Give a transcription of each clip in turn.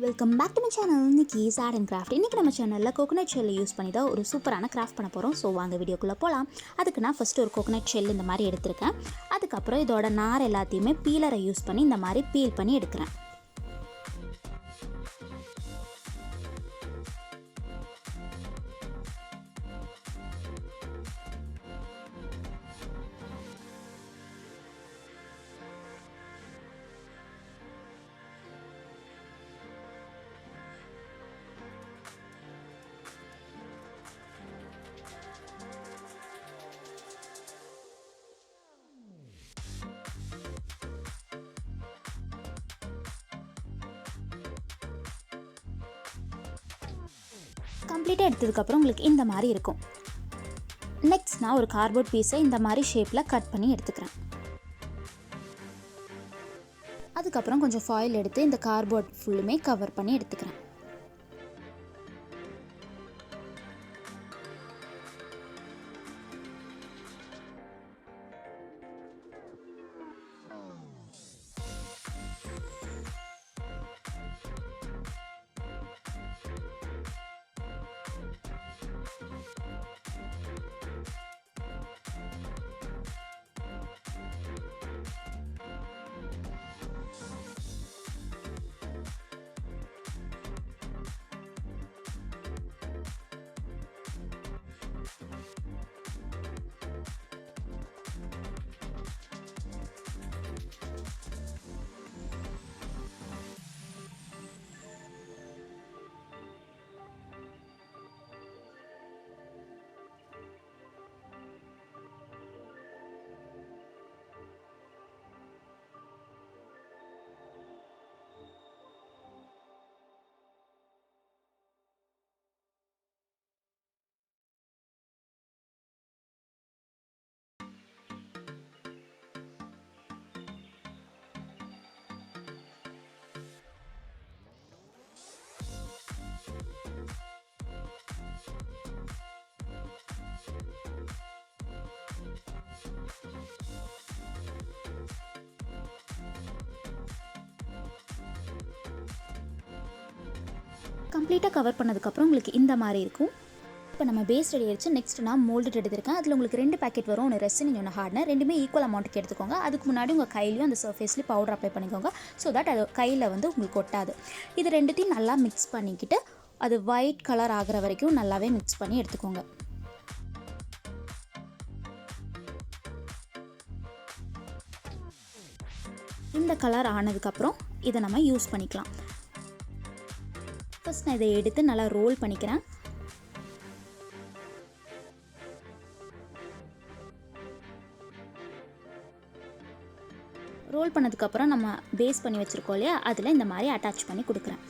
Welcome back to my channel. இன்னைக்கு art and craft. இன்றைக்கி நம்ம சேனலில் கோகோனட் ஷெல்லை யூஸ் பண்ணி தான் ஒரு சூப்பரான கிராஃப்ட் பண்ண போகிறோம். ஸோ வாங்க வீடியோக்குள்ளே போகலாம். அதுக்கு நான் ஃபஸ்ட்டு ஒரு கோகோனட் ஷெல் இந்த மாதிரி எடுத்திருக்கேன். அதுக்கப்புறம் இதோட நார் எல்லாத்தையுமே பீலரை யூஸ் பண்ணி இந்த மாதிரி பீல் பண்ணி எடுக்கிறேன். கம்ப்ளீட்டாக எடுத்ததுக்கப்புறம் உங்களுக்கு இந்த மாதிரி இருக்கும். நெக்ஸ்ட் நான் ஒரு கார்ட்போர்ட் பீஸை இந்த மாதிரி ஷேப்பில் கட் பண்ணி எடுத்துக்கிறேன். அதுக்கப்புறம் கொஞ்சம் ஃபாயில் எடுத்து இந்த கார்ட்போர்ட் ஃபுல்லுமே கவர் பண்ணி எடுத்துக்கிறேன். கம்ப்ளீட்டாக கவர் பண்ணதுக்கப்புறம் உங்களுக்கு இந்த மாதிரி இருக்கும். இப்போ நம்ம பேஸ் ரெடி ஆயிடுச்சு. நெக்ஸ்ட் நான் மோல்டிட் எடுத்திருக்கேன். அதில் உங்களுக்கு 2 பேக்கெட் வரும். ஒன்று ரெஸ்ஸின், இன்னொன்று ஹார்ட்னர். ரெண்டுமே ஈக்குவல் அமௌண்ட்டுக்கு எடுத்துக்கோங்க. அதுக்கு முன்னாடி உங்கள் கையிலையும் அந்த சர்ஃபேஸ்லேயும் பவுடர் அப்ளை பண்ணிக்கோங்க. ஸோ தட் அது கையில் வந்து உங்களுக்கு ஒட்டாது. இது ரெண்டுத்தையும் நல்லா மிக்ஸ் பண்ணிக்கிட்டு அது ஒயிட் கலர் ஆகிற வரைக்கும் நல்லாவே மிக்ஸ் பண்ணி எடுத்துக்கோங்க. இந்த கலர் ஆனதுக்கப்புறம் இதை நம்ம யூஸ் பண்ணிக்கலாம். ஃபஸ்ட் நான் இதை எடுத்து நல்லா ரோல் பண்ணிக்கிறேன். ரோல் பண்ணதுக்கப்புறம் நம்ம பேஸ் பண்ணி வச்சுருக்கோம் இல்லையா, அதில் இந்த மாதிரி அட்டாச் பண்ணி கொடுக்குறேன்.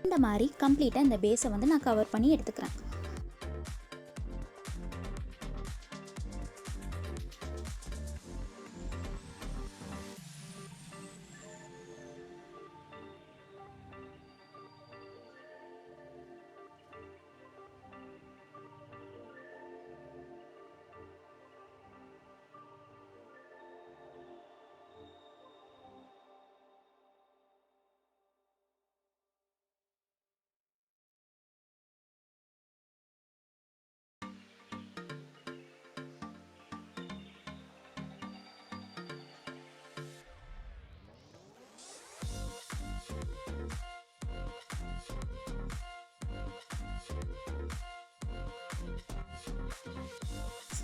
இந்த மாதிரி கம்ப்ளீட்டாக இந்த பேஸை வந்து நான் கவர் பண்ணி எடுத்துக்கிறேன்.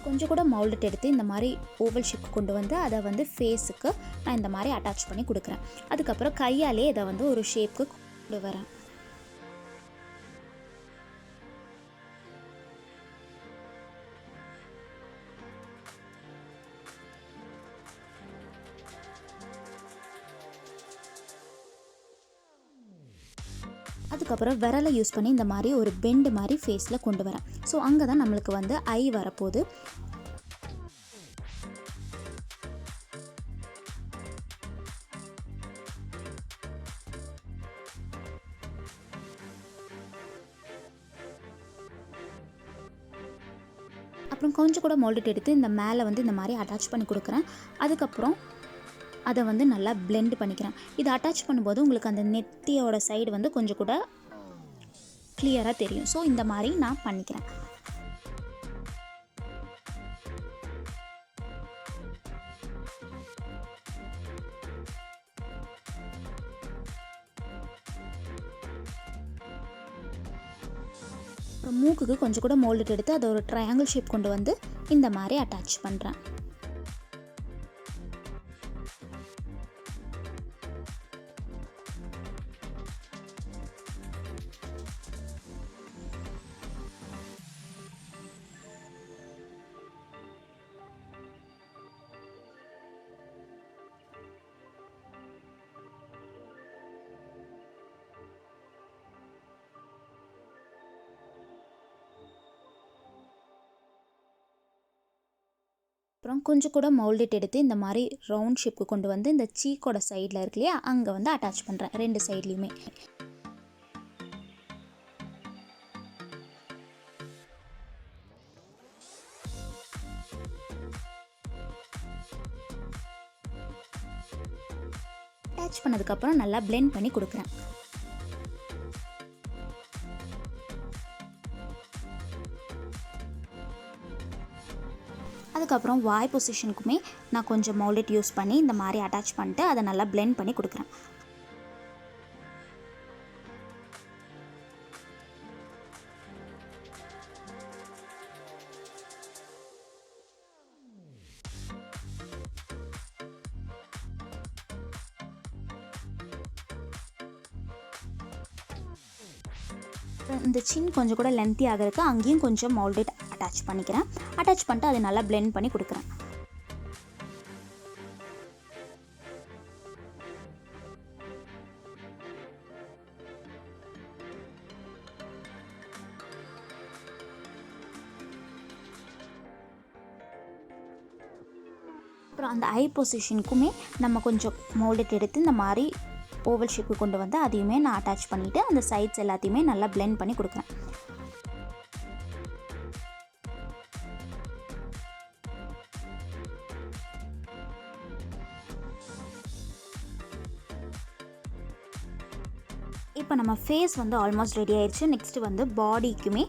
கொஞ்சம் கூட மவுல்ட் எடுத்து இந்த மாதிரி ஓவல் ஷேப் கொண்டு வந்து அதை வந்து ஃபேஸுக்கு நான் இந்த மாதிரி அட்டாச் பண்ணி கொடுக்குறேன். அதுக்கப்புறம் கையாலே இதை வந்து ஒரு ஷேப்புக்கு கொண்டு வரேன். அதுக்கப்புறம் விரலை யூஸ் பண்ணி இந்த மாதிரி ஒரு பெண்டு மாதிரி ஃபேஸில் கொண்டு வரேன். ஸோ அங்கே தான் நம்மளுக்கு வந்து ஐ வரப்போகுது. அப்புறம் கொஞ்சம் கூட மோல்டிட் எடுத்து இந்த மேலே வந்து இந்த மாதிரி அட்டாச் பண்ணி கொடுக்குறேன். அதுக்கப்புறம் அதை வந்து நல்லா பிளெண்ட் பண்ணிக்கிறேன். இதை அட்டாச் பண்ணும்போது உங்களுக்கு அந்த நெத்தியோட சைடு வந்து கொஞ்சம் கூட கிளியராக தெரியும். ஸோ இந்த மாதிரி நான் பண்ணிக்கிறேன். அப்புறம் மூக்குக்கு கொஞ்சம் கூட மோல்டிட் எடுத்து அதை ஒரு ட்ரையாங்கிள் ஷேப் கொண்டு வந்து இந்த மாதிரி அட்டாச் பண்ணுறேன். அப்புறம் கொஞ்சம் கூட மோல்டிட் எடுத்து இந்த மாதிரி ரவுண்ட் ஷேப்புக்கு கொண்டு வந்து இந்த சீக்கோட சைடில் இருக்கு இல்லையா, அங்கே வந்து அட்டாச் பண்ணுறேன் 2 சைட்லேயுமே. அட்டாச் பண்ணதுக்கப்புறம் நல்லா பிளெண்ட் பண்ணி கொடுக்குறேன். அதுக்கப்புறம் வாய் பொசிஷனுக்குமே நான் கொஞ்சம் மோல்டிட் யூஸ் பண்ணி இந்த மாதிரி அட்டாச் பண்ணிட்டு அதை நல்லா பிளெண்ட் பண்ணி கொடுக்குறேன். இந்த சின் கொஞ்சம் கூட லென்த்தி ஆகிறதுக்கு அங்கேயும் கொஞ்சம் மோல்டிட் அட்டாச் பண்ணிக்கிறேன். அட்டாச் பண்ணிட்டு அதை நல்லா பிளெண்ட் பண்ணி கொடுக்குறேன். அப்புறம் அந்த ஐ பொசிஷனுக்குமே நம்ம கொஞ்சம் மோல்டிட் எடுத்து இந்த மாதிரி ஓவல் ஷேப்பு கொண்டு வந்து அதையுமே நான் அட்டாச் பண்ணிவிட்டு அந்த சைட்ஸ் எல்லாத்தையுமே நல்லா பிளெண்ட் பண்ணி கொடுக்குறேன். இப்போ நம்ம ஃபேஸ் வந்து ஆல்மோஸ்ட் ரெடி ஆயிடுச்சு. நெக்ஸ்ட்டு வந்து பாடிக்குமே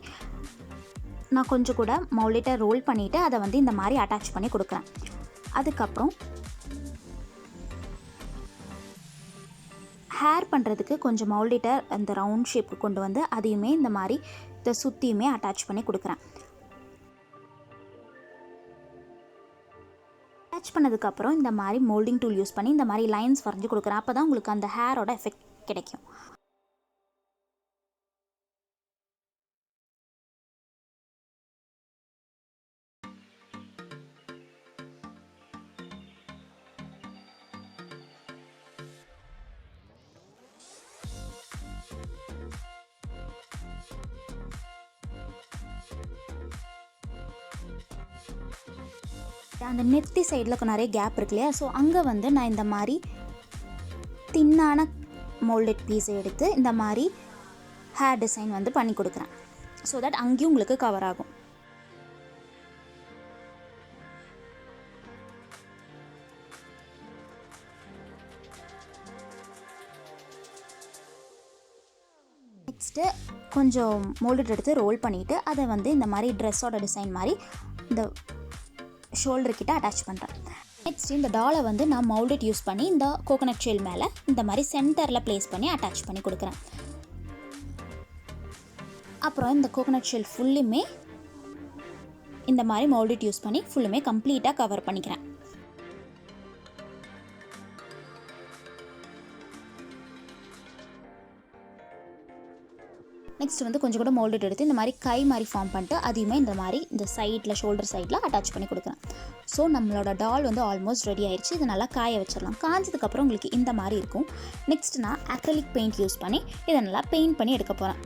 நான் கொஞ்சம் கூட மோல்டிட்டை ரோல் பண்ணிவிட்டு அதை வந்து இந்த மாதிரி அட்டாச் பண்ணி கொடுக்குறேன். அதுக்கப்புறம் ஹேர் பண்ணுறதுக்கு கொஞ்சம் மோல்டிட்டை அந்த ரவுண்ட் ஷேப்புக்கு கொண்டு வந்து அதையுமே இந்த மாதிரி இதை சுற்றியுமே அட்டாச் பண்ணி கொடுக்குறேன். அட்டாச் பண்ணதுக்கப்புறம் இந்த மாதிரி மோல்டிங் டூல் யூஸ் பண்ணி இந்த மாதிரி லைன்ஸ் வரைஞ்சி கொடுக்குறேன். அப்போ தான் உங்களுக்கு அந்த ஹேரோட எஃபெக்ட் கிடைக்கும். அந்த நெத்தி சைடில் நிறைய கேப் இருக்கு இல்லையா, ஸோ அங்கே வந்து நான் இந்த மாதிரி தின்னான மோல்டட் பீஸை எடுத்து இந்த மாதிரி ஹேர் டிசைன் வந்து பண்ணி கொடுக்குறேன். ஸோ தட் அங்கேயும் உங்களுக்கு கவர் ஆகும். நெக்ஸ்ட்டு கொஞ்சம் மோல்டட் எடுத்து ரோல் பண்ணிவிட்டு அதை வந்து இந்த மாதிரி ட்ரெஸ்ஸோட டிசைன் மாதிரி இந்த ஷோல்டர் கிட்ட அட்டாச் பண்ணுறேன். நெக்ஸ்ட் இந்த டாலை வந்து நான் மோல்டட் யூஸ் பண்ணி இந்த கோகோனட் ஷெல் மேலே இந்த மாதிரி சென்டரில் ப்ளேஸ் பண்ணி அட்டாச் பண்ணி கொடுக்குறேன். அப்புறம் இந்த கோகோனட் ஷெல் ஃபுல்லுமே இந்த மாதிரி மோல்டட் யூஸ் பண்ணி ஃபுல்லுமே கம்ப்ளீட்டாக கவர் பண்ணிக்கிறேன். நெக்ஸ்ட் வந்து கொஞ்சம் கூட மோல்டட் எடுத்து இந்த மாதிரி கை மாதிரி ஃபார்ம் பண்ணிட்டு அதையுமே இந்த மாதிரி இந்த சைடில் ஷோல்டர் சைடில் அட்டாச் பண்ணி கொடுக்குறேன். ஸோ நம்மளோட டால் வந்து ஆல்மோஸ்ட் ரெடி ஆயிடுச்சு. இது நல்லா காய வச்சிடலாம். காஞ்சதுக்கப்புறம் உங்களுக்கு இந்த மாதிரி இருக்கும். நெக்ஸ்ட் நான் அக்ரிலிக் பெயிண்ட் யூஸ் பண்ணி இதை நல்லா பெயிண்ட் பண்ணி எடுக்க போகிறேன்.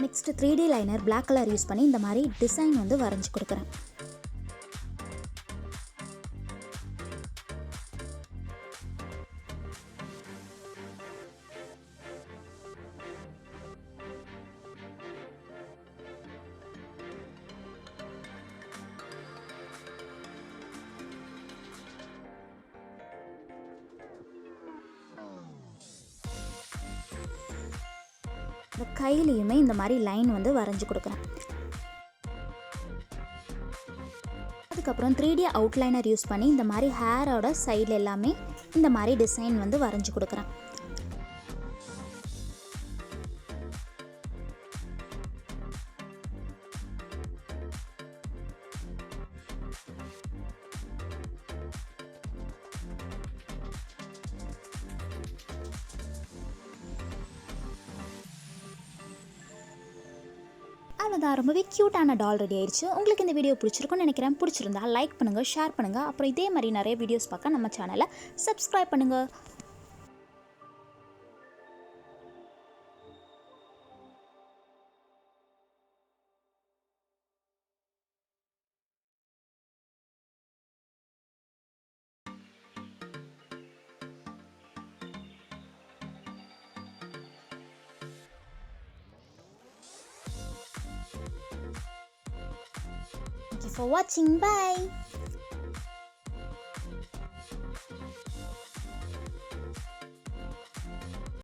Next 3D liner black colour use பண்ணி இந்த மாதிரி டிசைன் வந்து வரைஞ்சி கொடுக்குறேன். இந்த கையிலையுமே இந்த மாதிரி லைன் வந்து வரைஞ்சி கொடுக்குறேன். அதுக்கப்புறம் 3D அவுட்லைனர் யூஸ் பண்ணி இந்த மாதிரி ஹேரோட சைடில் எல்லாமே இந்த மாதிரி டிசைன் வந்து வரைஞ்சி கொடுக்குறேன். அவ்வளோதான், ரொம்பவே க்யூட்டான டால் ரெடி ஆயிடுச்சு. உங்களுக்கு இந்த வீடியோ பிடிச்சிருக்குன்னு நினைக்கிறேன். பிடிச்சிருந்தா லைக் பண்ணுங்கள், ஷேர் பண்ணுங்கள். அப்புறம் இதே மாதிரி நிறைய வீடியோஸ் பார்க்க நம்ம சேனலை சப்ஸ்கிரைப் பண்ணுங்கள். Thank you for watching. Bye.